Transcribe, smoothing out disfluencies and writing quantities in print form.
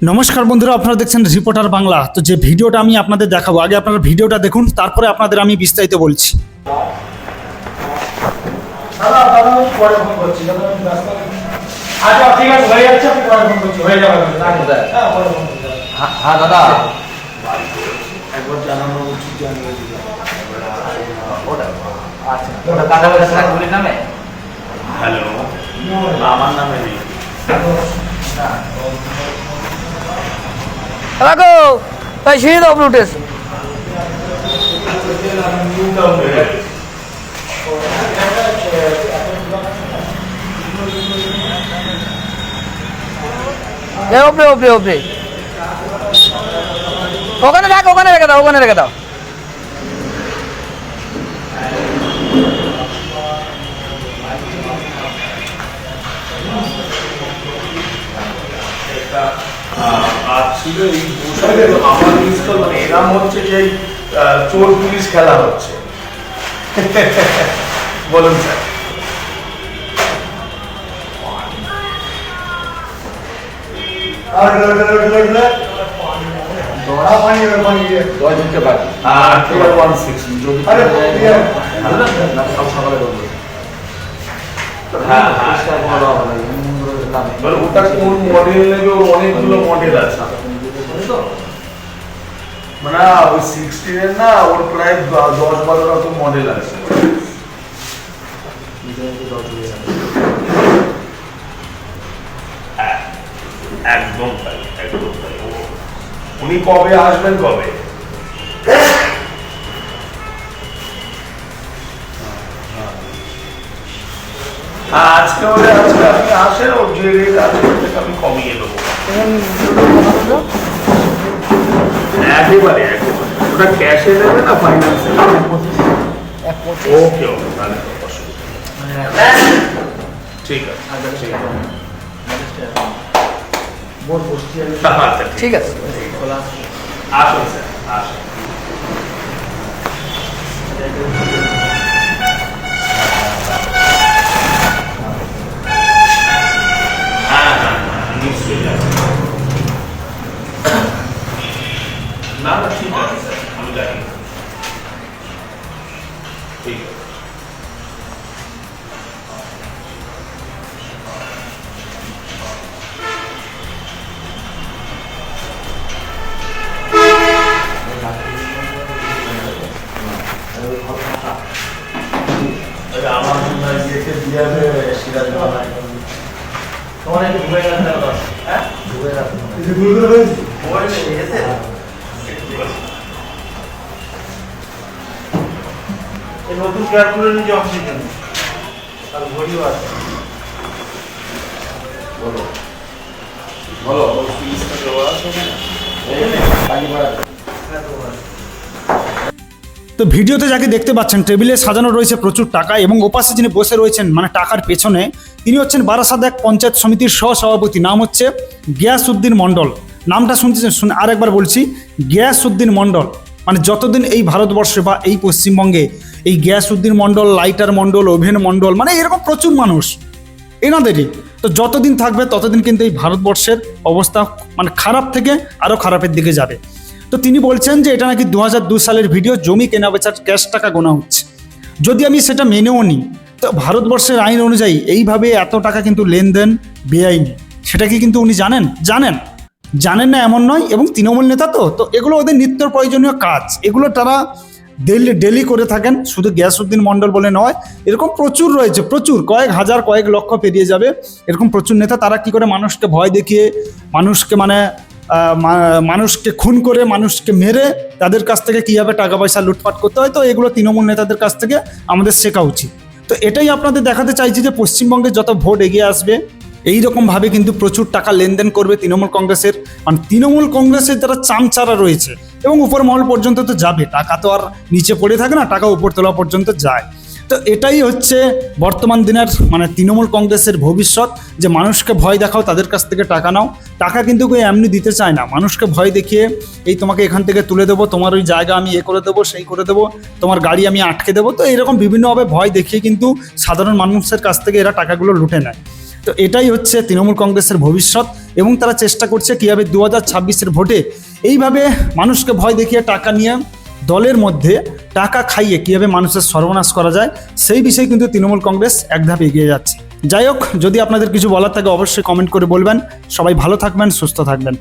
নমস্কার বন্ধুরা, আপনারা দেখছেন রিপোর্টার বাংলা। তো যে ভিডিওটা আমি আপনাদের দেখাবো, আগে আপনারা ভিডিওটা দেখুন, তারপরে আপনাদের আমি বিস্তারিত বলছি। হ্যাঁ দাদা, ওটা কাটাবাড়ি শাকগুলির নামে। হ্যালো, আমার নামে নেই। রাখো তাই সিঁড়ি দাও ব্লুটেস। ওপরে ওপরে ওপরে ওখানে রাখো, ওখানে রেখে দাও, ওখানে রেখে দাও। আর ছিল এই পোশাকে আমার মিসকল, মানে এরাম হচ্ছে যে চোর পুলিশ খেলা হচ্ছে। বলুন স্যার। ওটা কোন মডেল নেবে, ওর অনেকগুলো মডেল আছে। মানে ওই 16 এর না, ওর প্রায় 10-12 রকম মডেল আছে। একদম তাই, একদম তাই। উনি কবে আসবেন, কবে? আজকে আপনি আসেন, ওর যে রেট আছে আমি কমিয়ে দেবো একেবারে। ওটা ক্যাশে নেবে না ফাইন্যান্সে? ওকে ওকে, তাহলে অসুবিধা ঠিক আছে। ঠিক আছে, আসুন স্যার, আসুন। নিশ্চয়ই যাবেন। না না, ঠিক আছে স্যার, আমি জানি। ঠিক আছে। আমার জন্য ইয়েকে দিয়ে দেবে সিরাজ বাবা। তোমার একটু ঘুরে গেলেন দাদা? হ্যাঁ, ঘুরে গেলেন। নতুন ক্যালকুলেটর নিয়ে অক্সিজেন আর ঘড়িও আছে। বলো বলো, ফিসটা দেওয়া আছে না? তো ভিডিওতে যাকে দেখতে পাচ্ছেন, টেবিলে সাজানো রয়েছে প্রচুর টাকা, এবং ওপাশে যিনি বসে রয়েছেন মানে টাকার পেছনে, তিনি হচ্ছেন বারাসাত এক পঞ্চায়েত সমিতির সহসভাপতি। নাম হচ্ছে গিয়াসউদ্দিন মণ্ডল। নামটা শুনতে আরেকবার বলছি, গিয়াসউদ্দিন মণ্ডল। মানে যতদিন এই ভারতবর্ষে বা এই পশ্চিমবঙ্গে এই গিয়াসউদ্দিন মণ্ডল, লাইটার মণ্ডল, ওভেন মণ্ডল, মানে এরকম প্রচুর মানুষ এনাদেরই। তো যতদিন থাকবে ততদিন কিন্তু এই ভারতবর্ষের অবস্থা মানে খারাপ থেকে আরও খারাপের দিকে যাবে। তো তিনি বলছেন যে এটা নাকি 2002 সালের ভিডিও, জমি কেনা বেচার ক্যাশ টাকা গোনা হচ্ছে। যদি আমি সেটা মেনেও নিই, তো ভারতবর্ষের আইন অনুযায়ী এইভাবে এত টাকা কিন্তু লেনদেন বেআইনি। সেটা কি কিন্তু উনি জানেন? জানেন না এমন নয়, এবং তৃণমূল নেতা তো এগুলো ওদের নিত্য প্রয়োজনীয় কাজ, এগুলো তারা ডেলি করে থাকেন। শুধু গিয়াসউদ্দিন মণ্ডল বলে নয়, এরকম প্রচুর রয়েছে, প্রচুর, কয়েক হাজার কয়েক লক্ষ পেরিয়ে যাবে এরকম প্রচুর নেতা। তারা কি করে মানুষকে ভয় দেখিয়ে, মানুষকে মানুষকে খুন করে, মানুষকে মেরে তাদের কাছ থেকে কীভাবে টাকা পয়সা লুটপাট করতে হয়, তো এগুলো তৃণমূল নেতাদের কাছ থেকে আমাদের শেখা উচিত। তো এটাই আপনাদের দেখাতে চাইছি যে পশ্চিমবঙ্গে যত ভোট এগিয়ে আসবে, এইরকমভাবে কিন্তু প্রচুর টাকা লেনদেন করবে তৃণমূল কংগ্রেসের। মানে তৃণমূল কংগ্রেসের যারা চামচারা রয়েছে, এবং উপর মহল পর্যন্ত তো যাবে, টাকা তো আর নিচে পড়ে থাকে না, টাকা উপর তোলা পর্যন্ত যায়। তো এটাই হচ্ছে বর্তমান দিনের মানে তৃণমূল কংগ্রেসের ভবিষ্যৎ, যে মানুষকে ভয় দেখাও, তাদের কাছ থেকে টাকা নাও। টাকা কিন্তু কেউ এমনি দিতে চায় না, মানুষকে ভয় দেখিয়ে এই তোমাকে এখান থেকে তুলে দেবো, তোমার ওই জায়গা আমি এ করে দেবো, সেই করে দেবো, তোমার গাড়ি আমি আটকে দেবো। তো এরকম বিভিন্নভাবে ভয় দেখিয়ে কিন্তু সাধারণ মানুষের কাছ থেকে এরা টাকাগুলো লুটে নেয়। তো এটাই হচ্ছে তৃণমূল কংগ্রেসের ভবিষ্যৎ, এবং তারা চেষ্টা করছে কীভাবে 2026-এর ভোটে এইভাবে মানুষকে ভয় দেখিয়ে টাকা নিয়ে দলের মধ্যে টাকা খাইয়ে কীভাবে মানুষের সর্বনাশ করা যায় সেই বিষয়ে কিন্তু তৃণমূল কংগ্রেস এক ধাপ এগিয়ে যাচ্ছে। যাই হোক, যদি আপনাদের কিছু বলার থাকে অবশ্যই কমেন্ট করে বলবেন। সবাই ভালো থাকবেন, সুস্থ থাকবেন।